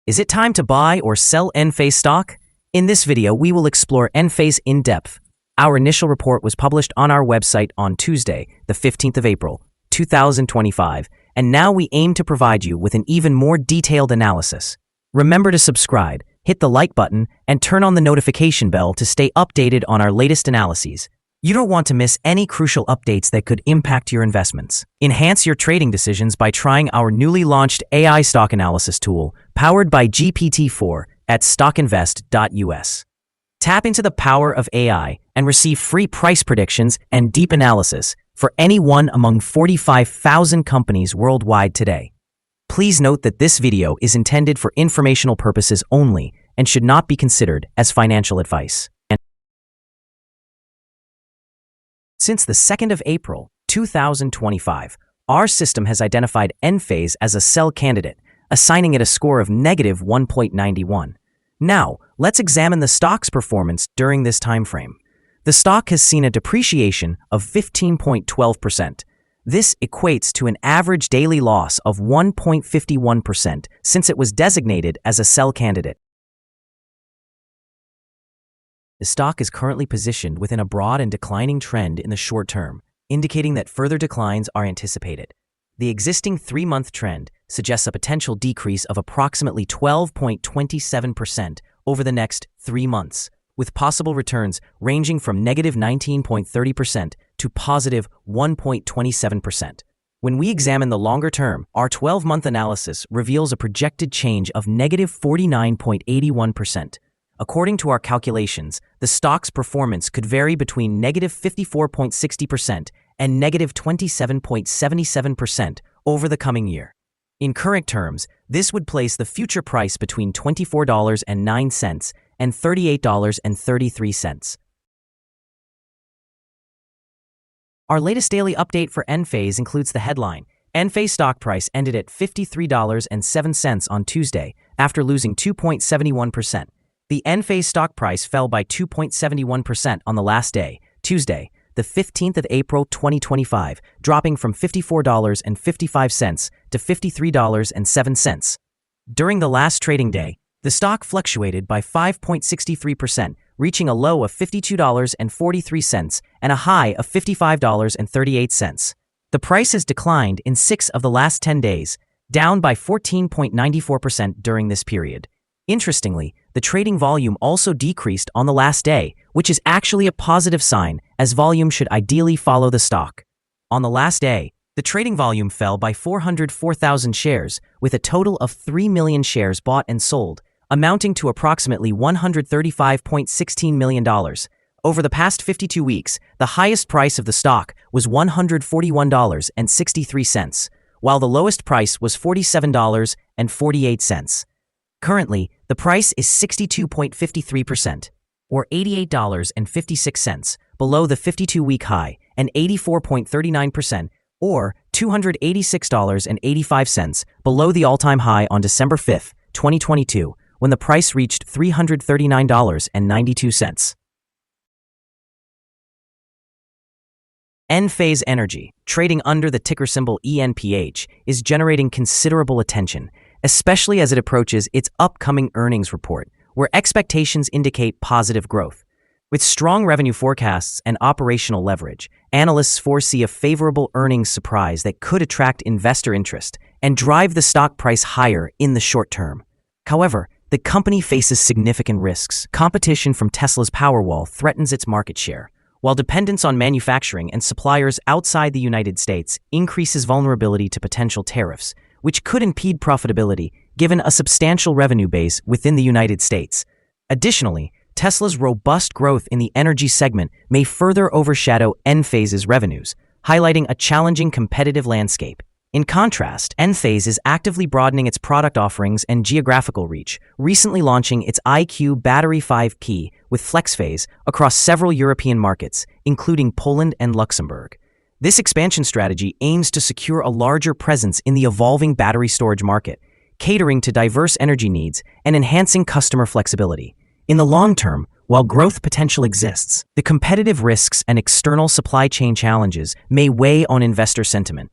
Is it time to buy or sell Enphase stock? In this video, we will explore Enphase in depth. Our initial report was published on our website on Tuesday, the 15th of April, 2025, and now we aim to provide you with an even more detailed analysis. Remember to subscribe, hit the like button, and turn on the notification bell to stay updated on our latest analyses. You don't want to miss any crucial updates that could impact your investments. Enhance your trading decisions by trying our newly launched AI stock analysis tool, powered by GPT-4 at StockInvest.us. Tap into the power of AI and receive free price predictions and deep analysis for any one among 45,000 companies worldwide today. Please note that this video is intended for informational purposes only and should not be considered as financial advice. Since the 2nd of April, 2025, our system has identified Enphase as a sell candidate, assigning it a score of negative 1.91. Now, let's examine the stock's performance during this time frame. The stock has seen a depreciation of 15.12%. This equates to an average daily loss of 1.51% since it was designated as a sell candidate. The stock is currently positioned within a broad and declining trend in the short term, indicating that further declines are anticipated. The existing 3-month trend suggests a potential decrease of approximately 12.27% over the next 3 months, with possible returns ranging from negative 19.30% to positive 1.27%. When we examine the longer term, our 12-month analysis reveals a projected change of negative 49.81%. According to our calculations, the stock's performance could vary between negative 54.60% and negative 27.77% over the coming year. In current terms, this would place the future price between $24.09 and $38.33. Our latest daily update for Enphase includes the headline: Enphase stock price ended at $53.07 on Tuesday after losing 2.71%. The Enphase stock price fell by 2.71% on the last day, Tuesday, the 15th of April 2025, dropping from $54.55 to $53.07. During the last trading day, the stock fluctuated by 5.63%, reaching a low of $52.43 and a high of $55.38. The price has declined in 6 of the last 10 days, down by 14.94% during this period. Interestingly, the trading volume also decreased on the last day, which is actually a positive sign, as volume should ideally follow the stock. On the last day, the trading volume fell by 404,000 shares, with a total of 3 million shares bought and sold, amounting to approximately $135.16 million. Over the past 52 weeks, the highest price of the stock was $141.63, while the lowest price was $47.48. Currently, the price is 62.53%, or $88.56, below the 52-week high, and 84.39%, or $286.85, below the all-time high on December 5, 2022, when the price reached $339.92. Enphase Energy, trading under the ticker symbol ENPH, is generating considerable attention, especially as it approaches its upcoming earnings report, where expectations indicate positive growth. With strong revenue forecasts and operational leverage, analysts foresee a favorable earnings surprise that could attract investor interest and drive the stock price higher in the short term. However, the company faces significant risks. Competition from Tesla's Powerwall threatens its market share, while dependence on manufacturing and suppliers outside the United States increases vulnerability to potential tariffs, which could impede profitability given a substantial revenue base within the United States. Additionally, Tesla's robust growth in the energy segment may further overshadow Enphase's revenues, highlighting a challenging competitive landscape. In contrast, Enphase is actively broadening its product offerings and geographical reach, recently launching its IQ Battery 5P with FlexPhase across several European markets, including Poland and Luxembourg. This expansion strategy aims to secure a larger presence in the evolving battery storage market, catering to diverse energy needs and enhancing customer flexibility. In the long term, while growth potential exists, the competitive risks and external supply chain challenges may weigh on investor sentiment.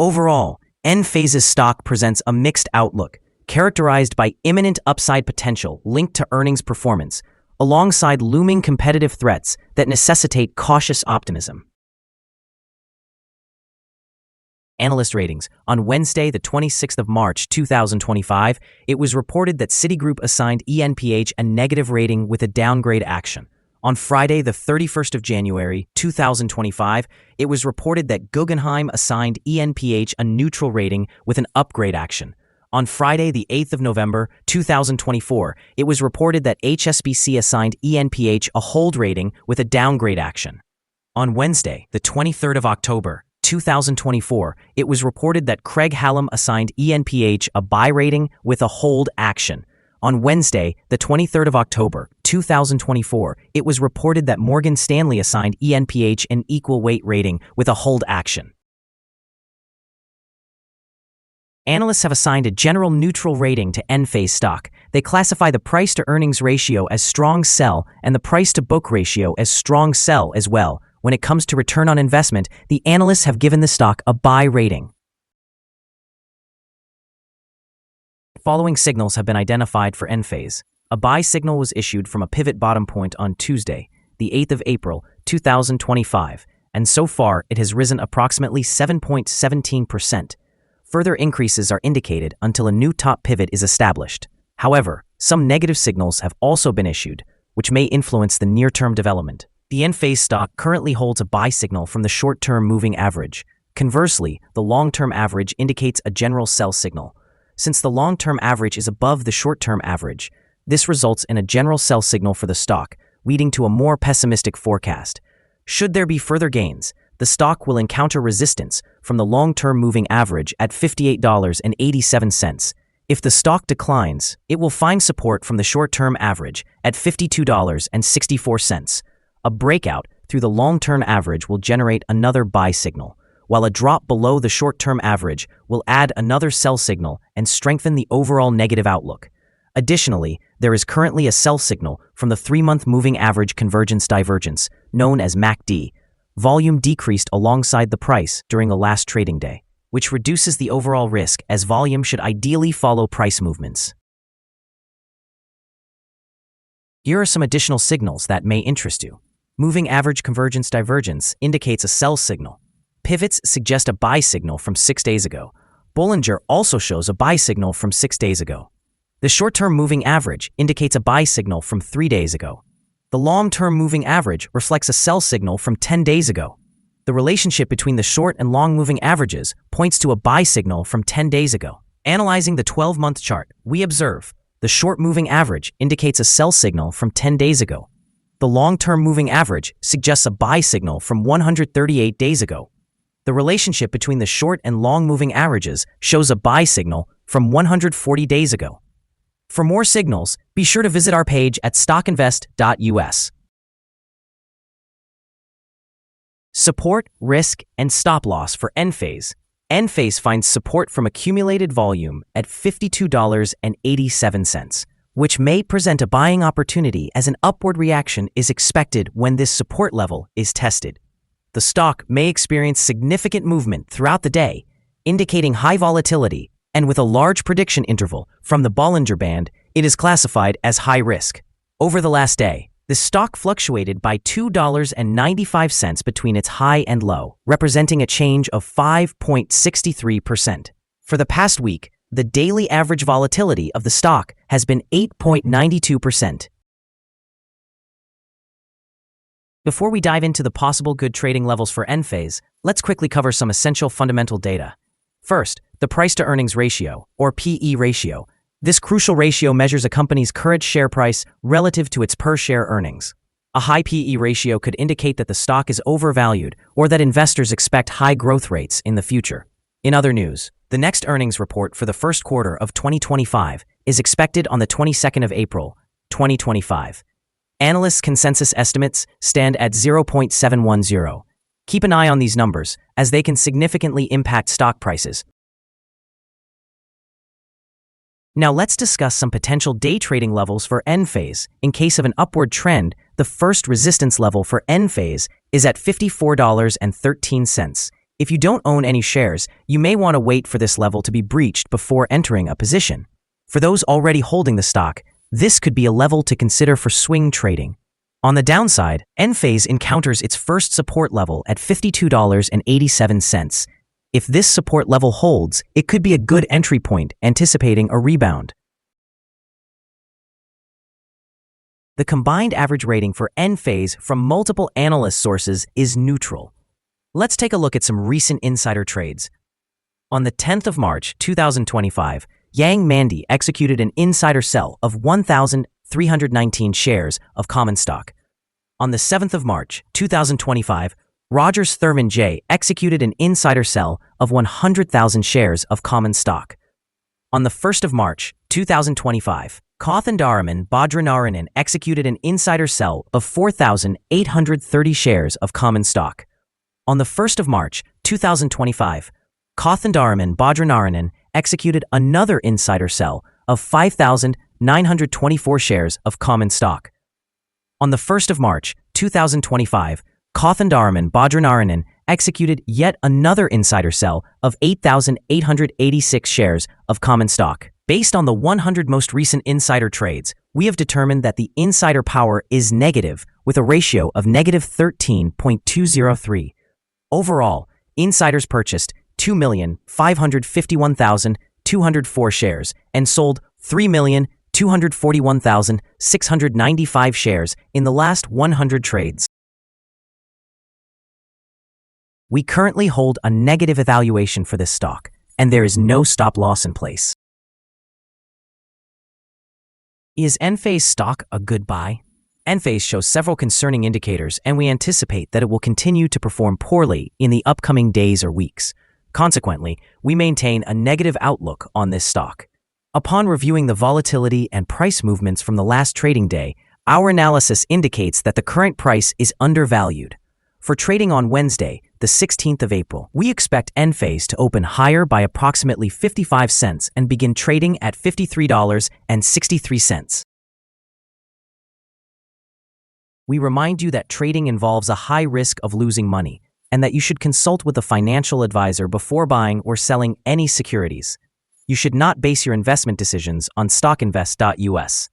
Overall, Enphase's stock presents a mixed outlook, characterized by imminent upside potential linked to earnings performance, alongside looming competitive threats that necessitate cautious optimism. Analyst ratings. On Wednesday, the 26th of March, 2025, it was reported that Citigroup assigned ENPH a negative rating with a downgrade action. On Friday, the 31st of January, 2025, it was reported that Guggenheim assigned ENPH a neutral rating with an upgrade action. On Friday, the 8th of November, 2024, it was reported that HSBC assigned ENPH a hold rating with a downgrade action. On Wednesday, the 23rd of October, 2024, it was reported that Craig-Hallum assigned ENPH a buy rating with a hold action. On Wednesday, the 23rd of October, 2024, it was reported that Morgan Stanley assigned ENPH an equal weight rating with a hold action. Analysts have assigned a general neutral rating to Enphase stock. They classify the price-to-earnings ratio as strong sell and the price-to-book ratio as strong sell as well. When it comes to return on investment, the analysts have given the stock a buy rating. Following signals have been identified for Enphase. A buy signal was issued from a pivot bottom point on Tuesday, the 8th of April, 2025, and so far it has risen approximately 7.17%. Further increases are indicated until a new top pivot is established. However, some negative signals have also been issued, which may influence the near-term development. The Enphase stock currently holds a buy signal from the short-term moving average. Conversely, the long-term average indicates a general sell signal. Since the long-term average is above the short-term average, this results in a general sell signal for the stock, leading to a more pessimistic forecast. Should there be further gains, the stock will encounter resistance from the long-term moving average at $58.87. If the stock declines, it will find support from the short-term average at $52.64. A breakout through the long-term average will generate another buy signal, while a drop below the short-term average will add another sell signal and strengthen the overall negative outlook. Additionally, there is currently a sell signal from the 3-month moving average convergence divergence, known as MACD. Volume decreased alongside the price during the last trading day, which reduces the overall risk as volume should ideally follow price movements. Here are some additional signals that may interest you. Moving average convergence divergence indicates a sell signal. Pivots suggest a buy signal from 6 days ago. Bollinger also shows a buy signal from 6 days ago. The short-term moving average indicates a buy signal from 3 days ago. The long-term moving average reflects a sell signal from 10 days ago. The relationship between the short and long moving averages points to a buy signal from 10 days ago. Analyzing the 12-month chart, we observe the short moving average indicates a sell signal from 10 days ago. The long-term moving average suggests a buy signal from 138 days ago. The relationship between the short and long moving averages shows a buy signal from 140 days ago. For more signals, be sure to visit our page at StockInvest.us. Support, risk, and stop loss for Enphase. Enphase finds support from accumulated volume at $52.87, which may present a buying opportunity as an upward reaction is expected when this support level is tested. The stock may experience significant movement throughout the day, indicating high volatility, and with a large prediction interval from the Bollinger Band, it is classified as high risk. Over the last day, the stock fluctuated by $2.95 between its high and low, representing a change of 5.63%. For the past week, the daily average volatility of the stock has been 8.92%. Before we dive into the possible good trading levels for Enphase, let's quickly cover some essential fundamental data. First, the price-to-earnings ratio, or PE ratio. This crucial ratio measures a company's current share price relative to its per-share earnings. A high PE ratio could indicate that the stock is overvalued or that investors expect high growth rates in the future. In other news, the next earnings report for the first quarter of 2025 is expected on the 22nd of April, 2025. Analysts' consensus estimates stand at 0.710. Keep an eye on these numbers, as they can significantly impact stock prices. Now let's discuss some potential day trading levels for Enphase. In case of an upward trend, the first resistance level for Enphase is at $54.13. If you don't own any shares, you may want to wait for this level to be breached before entering a position. For those already holding the stock, this could be a level to consider for swing trading. On the downside, Enphase encounters its first support level at $52.87. If this support level holds, it could be a good entry point, anticipating a rebound. The combined average rating for Enphase from multiple analyst sources is neutral. Let's take a look at some recent insider trades. On the 10th of March, 2025, Yang Mandi executed an insider sell of 1,319 shares of common stock. On the 7th of March, 2025, Rogers Thurman J executed an insider sell of 100,000 shares of common stock. On the 1st of March, 2025, Kothandaraman Badranarayanan executed an insider sell of 4,830 shares of common stock. On the 1st of March, 2025, Kothandaraman Badranarayanan executed another insider sell of 5,924 shares of common stock. On the 1st of March, 2025, Kothandaraman Badranarayanan executed yet another insider sell of 8,886 shares of common stock. Based on the 100 most recent insider trades, we have determined that the insider power is negative with a ratio of negative 13.203. Overall, insiders purchased 2,551,204 shares and sold 3,241,695 shares in the last 100 trades. We currently hold a negative evaluation for this stock, and there is no stop loss in place. Is Enphase stock a good buy? Enphase shows several concerning indicators, and we anticipate that it will continue to perform poorly in the upcoming days or weeks. Consequently, we maintain a negative outlook on this stock. Upon reviewing the volatility and price movements from the last trading day, our analysis indicates that the current price is undervalued. For trading on Wednesday, the 16th of April, we expect Enphase to open higher by approximately 55 cents and begin trading at $53.63. We remind you that trading involves a high risk of losing money, and that you should consult with a financial advisor before buying or selling any securities. You should not base your investment decisions on StockInvest.us.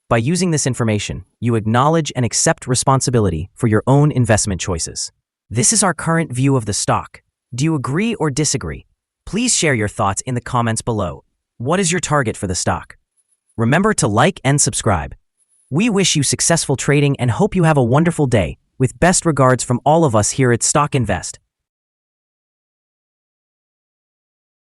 By using this information, you acknowledge and accept responsibility for your own investment choices. This is our current view of the stock. Do you agree or disagree? Please share your thoughts in the comments below. What is your target for the stock? Remember to like and subscribe. We wish you successful trading and hope you have a wonderful day. With best regards from all of us here at Stock Invest.